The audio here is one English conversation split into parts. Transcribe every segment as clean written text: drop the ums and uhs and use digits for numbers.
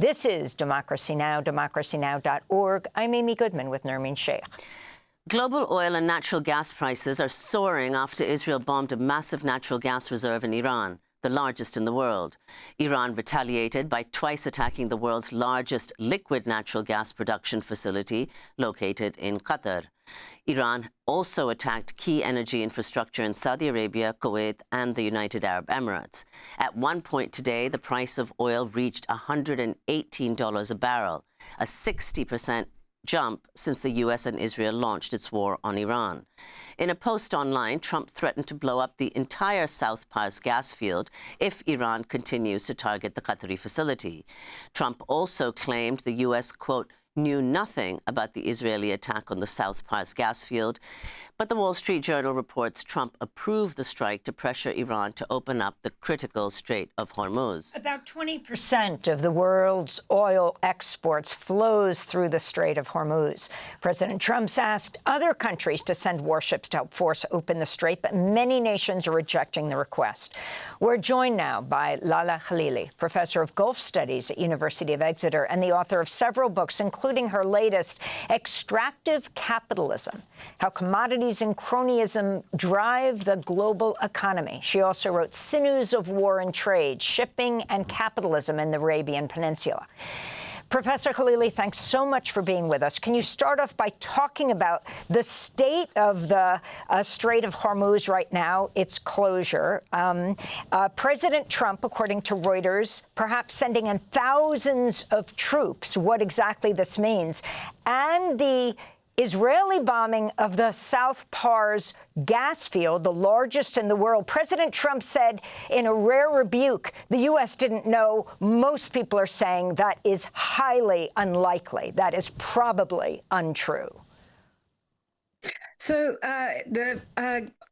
This is Democracy Now!, democracynow.org. I'm Amy Goodman with Nermeen Sheikh. Global oil and natural gas prices are soaring after Israel bombed a massive natural gas reserve in Iran, the largest in the world. Iran retaliated by twice attacking the world's largest liquid natural gas production facility located in Qatar. Iran also attacked key energy infrastructure in Saudi Arabia, Kuwait, and the United Arab Emirates. At one point today, the price of oil reached $118 a barrel, a 60% jump since the U.S. and Israel launched its war on Iran. In a post online, Trump threatened to blow up the entire South Pars gas field if Iran continues to target the Qatari facility. Trump also claimed the U.S., quote, knew nothing about the Israeli attack on the South Pars gas field. But the Wall Street Journal reports Trump approved the strike to pressure Iran to open up the critical Strait of Hormuz. About 20% of the world's oil exports flows through the Strait of Hormuz. President Trump's asked other countries to send warships to help force open the strait, but many nations are rejecting the request. We're joined now by Laleh Khalili, professor of Gulf Studies at University of Exeter and the author of several books, including her latest, Extractive Capitalism: How Commodities and Cronyism Drive the Global Economy. She also wrote Sinews of War and Trade, Shipping and Capitalism in the Arabian Peninsula. Professor Khalili, thanks so much for being with us. Can you start off by talking about the state of the Strait of Hormuz right now, its closure? President Trump, according to Reuters, perhaps sending in thousands of troops, what exactly this means, and the Israeli bombing of the South Pars gas field, the largest in the world. President Trump said in a rare rebuke, the U.S. didn't know. Most people are saying that is highly unlikely. That is probably untrue. So the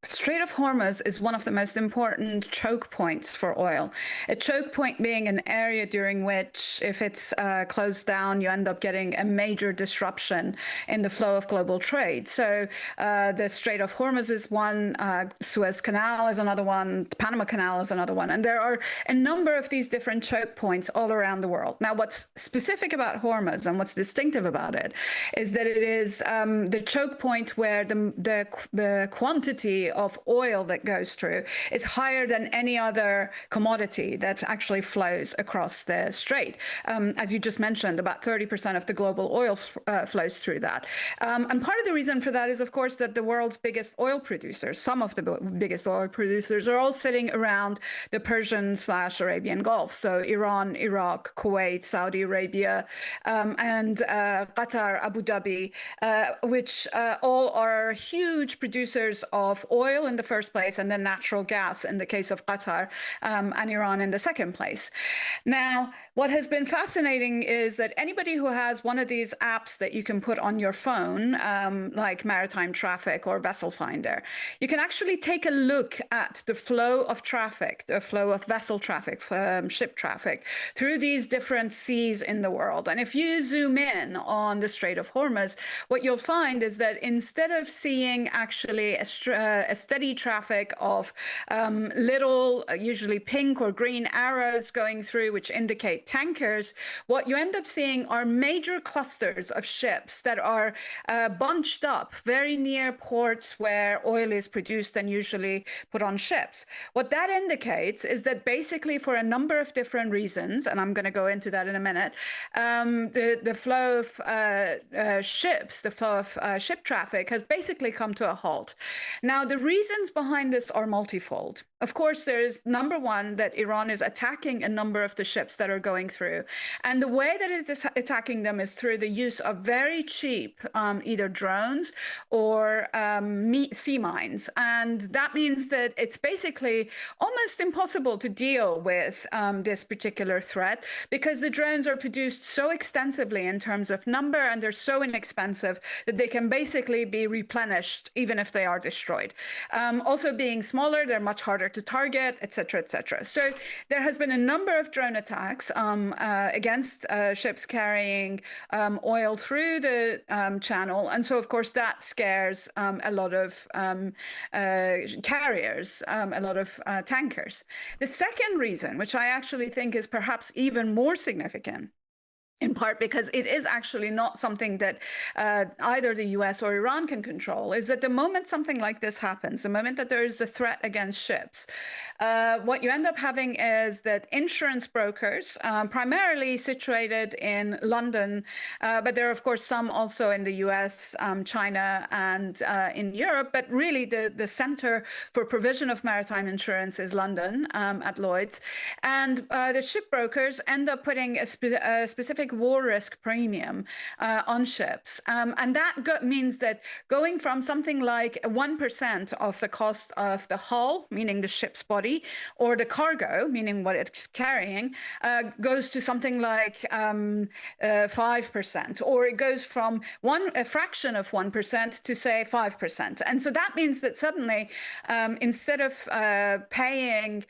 Strait of Hormuz is one of the most important choke points for oil. A choke point being an area during which, if it's closed down, you end up getting a major disruption in the flow of global trade. So the Strait of Hormuz is one, Suez Canal is another one, the Panama Canal is another one. And there are a number of these different choke points all around the world. Now, what's specific about Hormuz and what's distinctive about it is that it is the choke point where the quantity of oil that goes through is higher than any other commodity that actually flows across the strait. As you just mentioned, about 30% of the global oil flows through that. And part of the reason for that is, of course, that the world's biggest oil producers, some of the biggest oil producers, are all sitting around the Persian/Arabian Gulf. So Iran, Iraq, Kuwait, Saudi Arabia, and Qatar, Abu Dhabi, which all are huge producers of oil in the first place, and then natural gas in the case of Qatar, and Iran in the second place. Now, what has been fascinating is that anybody who has one of these apps that you can put on your phone, like Maritime Traffic or Vessel Finder, you can actually take a look at the flow of traffic, the flow of vessel traffic, ship traffic, through these different seas in the world. And if you zoom in on the Strait of Hormuz, what you'll find is that instead of seeing actually a steady traffic of little, usually pink or green arrows going through, which indicate tankers, what you end up seeing are major clusters of ships that are bunched up very near ports where oil is produced and usually put on ships. What that indicates is that basically, for a number of different reasons, and I'm going to go into that in a minute, the flow of ships, the flow of ship traffic has basically come to a halt. Now, the reasons behind this are multifold. Of course, there is, number one, that Iran is attacking a number of the ships that are going through. And the way that it is attacking them is through the use of very cheap either drones or sea mines. And that means that it's basically almost impossible to deal with this particular threat, because the drones are produced so extensively in terms of number, and they're so inexpensive that they can basically be replenished even if they are destroyed. Also, being smaller, they're much harder to target, et cetera, et cetera. So there has been a number of drone attacks against ships carrying oil through the channel. And so, of course, that scares a lot of carriers, a lot of tankers. The second reason, which I actually think is perhaps even more significant, in part because it is actually not something that either the US or Iran can control, is that the moment something like this happens, the moment that there is a threat against ships, what you end up having is that insurance brokers, primarily situated in London, but there are, of course, some also in the US, China, and in Europe, but really the center for provision of maritime insurance is London at Lloyd's. And the ship brokers end up putting a specific war risk premium on ships. And that means that going from something like 1% of the cost of the hull, meaning the ship's body, or the cargo, meaning what it's carrying, goes to something like 5%, or it goes from a fraction of 1% to say 5%. And so that means that suddenly, instead of paying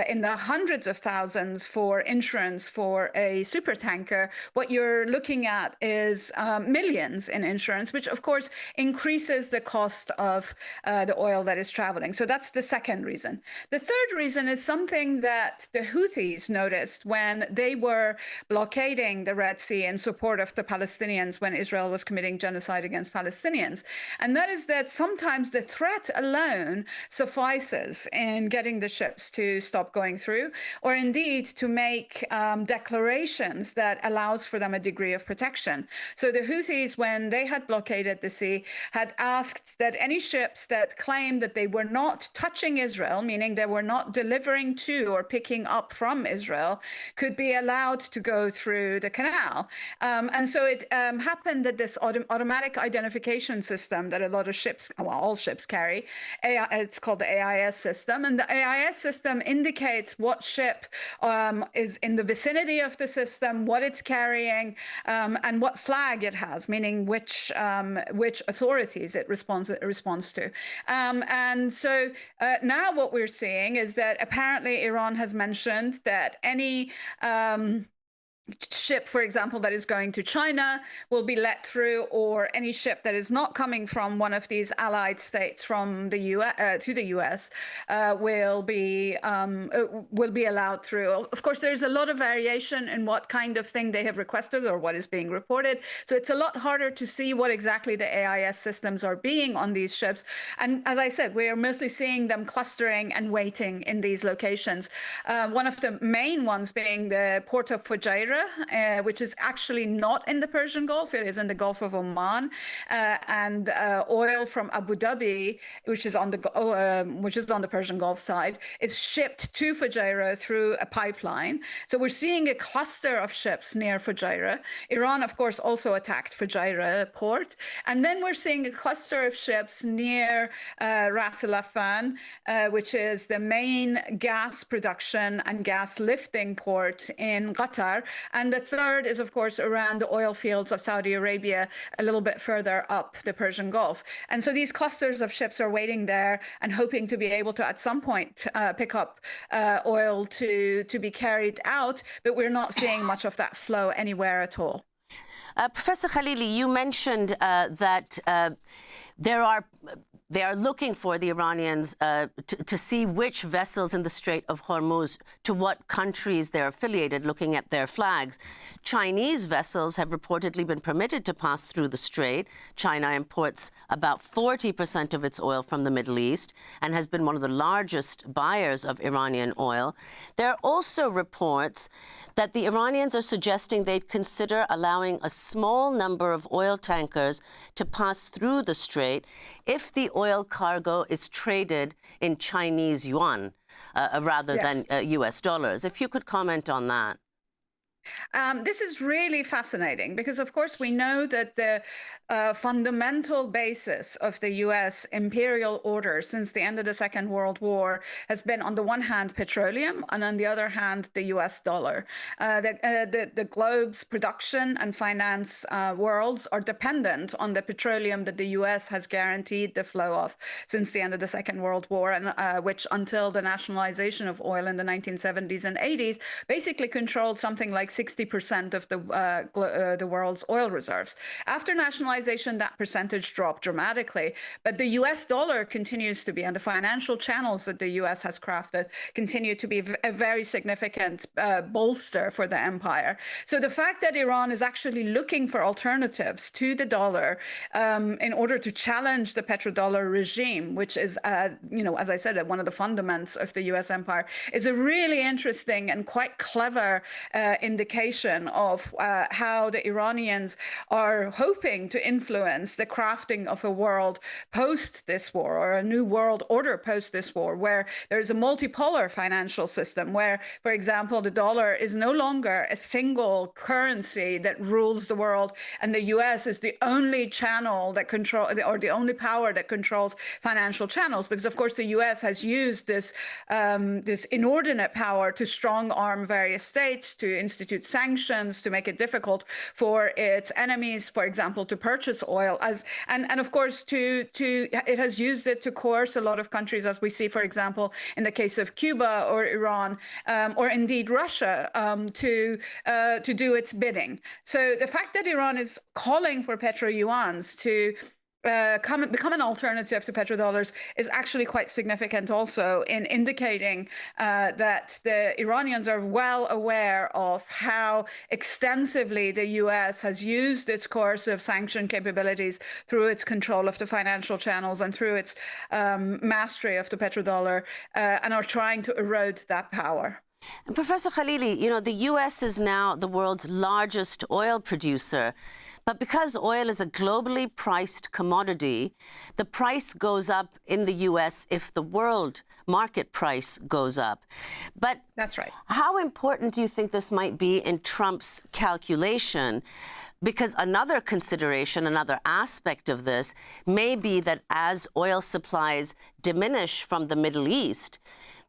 in the hundreds of thousands for insurance for a supertanker, what you're looking at is millions in insurance, which of course increases the cost of the oil that is traveling. So that's the second reason. The third reason is something that the Houthis noticed when they were blockading the Red Sea in support of the Palestinians when Israel was committing genocide against Palestinians. And that is that sometimes the threat alone suffices in getting the ships to stop going through, or indeed to make declarations that allows for them a degree of protection. So the Houthis, when they had blockaded the sea, had asked that any ships that claimed that they were not touching Israel, meaning they were not delivering to or picking up from Israel, could be allowed to go through the canal. And so it happened that this automatic identification system that a lot of ships, well, all ships carry, it's called the AIS system. And the AIS system indicates what ship is in the vicinity of the system, what it's carrying, and what flag it has, meaning which authorities it responds to. And so now what we're seeing is that apparently Iran has mentioned that any ship, for example, that is going to China will be let through, or any ship that is not coming from one of these allied states from the US to the US will be allowed through. Of course, there's a lot of variation in what kind of thing they have requested or what is being reported. So it's a lot harder to see what exactly the AIS systems are being on these ships. And as I said, we are mostly seeing them clustering and waiting in these locations. One of the main ones being the port of Fujairah, which is actually not in the Persian Gulf. It is in the Gulf of Oman, and oil from Abu Dhabi, which is on the Persian Gulf side, is shipped to Fujairah through a pipeline. So we're seeing a cluster of ships near Fujairah. Iran, of course, also attacked Fujairah port, and then we're seeing a cluster of ships near Ras Al Affan, which is the main gas production and gas lifting port in Qatar. And the third is, of course, around the oil fields of Saudi Arabia, a little bit further up the Persian Gulf. And so these clusters of ships are waiting there and hoping to be able to, at some point, pick up oil to be carried out. But we're not seeing much of that flow anywhere at all. Professor Khalili, you mentioned that they are looking for the Iranians to see which vessels in the Strait of Hormuz, to what countries they're affiliated, looking at their flags. Chinese vessels have reportedly been permitted to pass through the strait. China imports about 40% of its oil from the Middle East and has been one of the largest buyers of Iranian oil. There are also reports that the Iranians are suggesting they'd consider allowing a small number of oil tankers to pass through the strait if the oil cargo is traded in Chinese yuan rather than US dollars. If you could comment on that. This is really fascinating because, of course, we know that the fundamental basis of the U.S. imperial order since the end of the Second World War has been, on the one hand, petroleum, and on the other hand, the U.S. dollar. The globe's production and finance worlds are dependent on the petroleum that the U.S. has guaranteed the flow of since the end of the Second World War, and which, until the nationalization of oil in the 1970s and 80s, basically controlled something like like 60% of the world's oil reserves. After nationalization, that percentage dropped dramatically, but the US dollar continues to be, and the financial channels that the US has crafted continue to be a very significant bolster for the empire. So the fact that Iran is actually looking for alternatives to the dollar in order to challenge the petrodollar regime, which is, as I said, one of the fundaments of the US empire, is a really interesting and quite clever indication of how the Iranians are hoping to influence the crafting of a world post this war, or a new world order post this war, where there's a multipolar financial system where, for example, the dollar is no longer a single currency that rules the world, and the US is the only channel that or the only power that controls financial channels, because of course the US has used this inordinate power to strong arm various states, to institute sanctions, to make it difficult for its enemies, for example, to purchase oil, and of course it has used it to coerce a lot of countries, as we see, for example, in the case of Cuba or Iran, or indeed Russia, to do its bidding. So the fact that Iran is calling for petro-yuans to become an alternative to petrodollars is actually quite significant also in indicating that the Iranians are well aware of how extensively the US has used its coercive sanction capabilities through its control of the financial channels and through its mastery of the petrodollar, and are trying to erode that power. And Professor Khalili, the US is now the world's largest oil producer. But because oil is a globally priced commodity, the price goes up in the U.S. if the world market price goes up. But that's right. How important do you think this might be in Trump's calculation? Because another consideration, another aspect of this may be that as oil supplies diminish from the Middle East,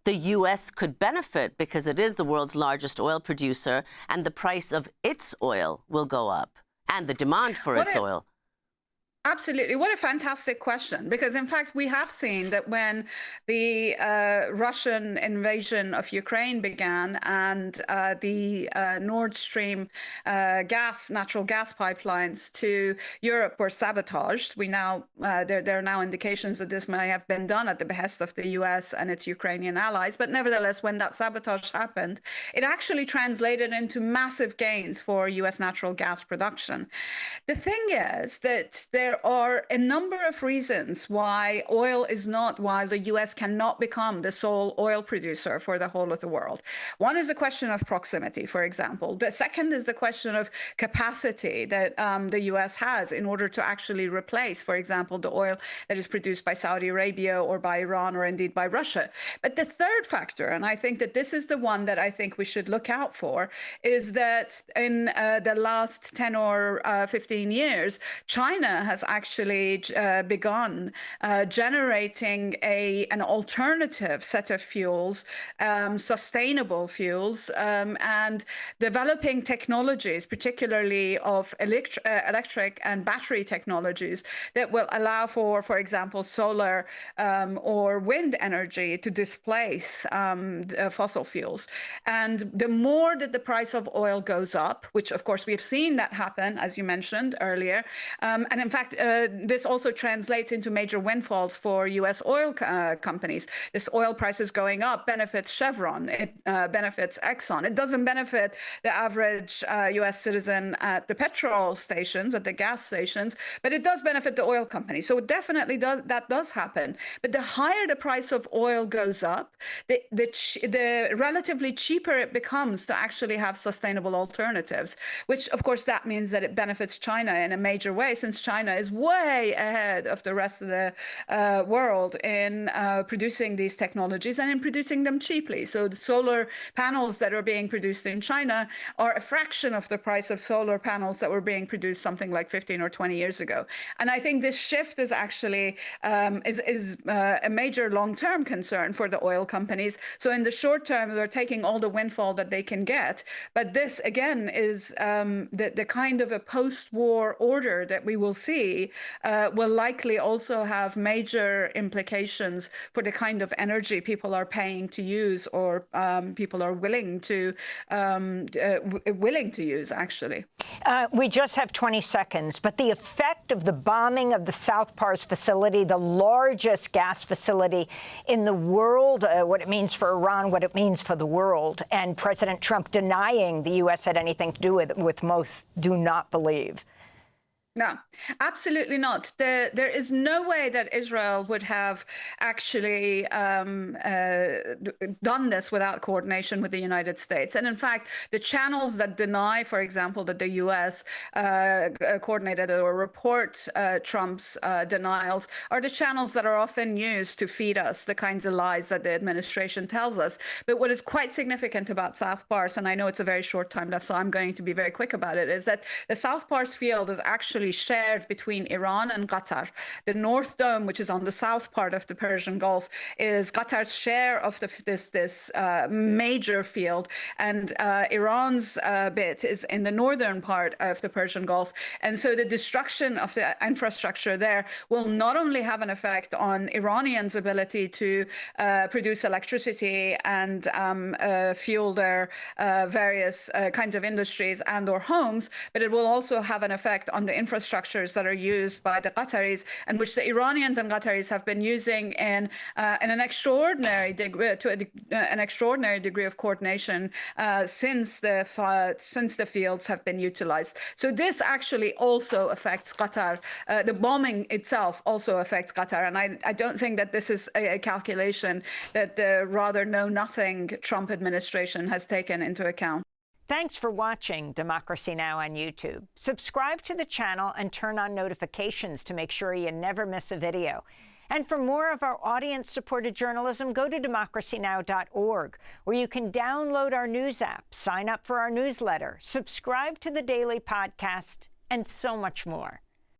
the U.S. could benefit because it is the world's largest oil producer, and the price of its oil will go up, and the demand for its oil. Absolutely. What a fantastic question. Because, in fact, we have seen that when the Russian invasion of Ukraine began and the Nord Stream natural gas pipelines to Europe were sabotaged, there are now indications that this may have been done at the behest of the US and its Ukrainian allies. But nevertheless, when that sabotage happened, it actually translated into massive gains for US natural gas production. The thing is that there are a number of reasons why the US cannot become the sole oil producer for the whole of the world. One is the question of proximity, for example. The second is the question of capacity that the US has in order to actually replace, for example, the oil that is produced by Saudi Arabia or by Iran or indeed by Russia. But the third factor, and I think that this is the one that I think we should look out for, is that in the last 10 or 15 years, China has actually begun generating an alternative set of fuels, sustainable fuels, and developing technologies, particularly of electric and battery technologies that will allow for example, solar or wind energy to displace fossil fuels. And the more that the price of oil goes up, which of course we have seen that happen, as you mentioned earlier, and in fact, this also translates into major windfalls for U.S. oil companies. This oil prices going up benefits Chevron, it benefits Exxon. It doesn't benefit the average U.S. citizen at the petrol stations, at the gas stations, but it does benefit the oil companies. So definitely that does happen. But the higher the price of oil goes up, the relatively cheaper it becomes to actually have sustainable alternatives, which of course that means that it benefits China in a major way, since China is way ahead of the rest of the world in producing these technologies and in producing them cheaply. So the solar panels that are being produced in China are a fraction of the price of solar panels that were being produced something like 15 or 20 years ago. And I think this shift is actually a major long-term concern for the oil companies. So in the short term, they're taking all the windfall that they can get. But this, again, is the kind of a post-war order that we will see be will likely also have major implications for the kind of energy people are paying to use, or people are willing to use, actually. We just have 20 seconds, but the effect of the bombing of the South Pars facility, the largest gas facility in the world, what it means for Iran, what it means for the world, and President Trump denying the U.S. had anything to do with it, with most do not believe. No, absolutely not. There is no way that Israel would have actually done this without coordination with the United States. And in fact, the channels that deny, for example, that the U.S. Coordinated or report Trump's denials are the channels that are often used to feed us the kinds of lies that the administration tells us. But what is quite significant about South Pars, and I know it's a very short time left, so I'm going to be very quick about it, is that the South Pars field is actually shared between Iran and Qatar. The North Dome, which is on the south part of the Persian Gulf, is Qatar's share of this major field, and Iran's bit is in the northern part of the Persian Gulf. And so the destruction of the infrastructure there will not only have an effect on Iranians' ability to produce electricity and fuel their various kinds of industries and or homes, but it will also have an effect on the infrastructures that are used by the Qataris, and which the Iranians and Qataris have been using in an extraordinary degree, an extraordinary degree of coordination since the fields have been utilized. So this actually also affects Qatar. The bombing itself also affects Qatar, and I don't think that this is a calculation that the rather know-nothing Trump administration has taken into account. Thanks for watching Democracy Now! On YouTube. Subscribe to the channel and turn on notifications to make sure you never miss a video. And for more of our audience-supported journalism, go to democracynow.org, where you can download our news app, sign up for our newsletter, subscribe to the daily podcast, and so much more.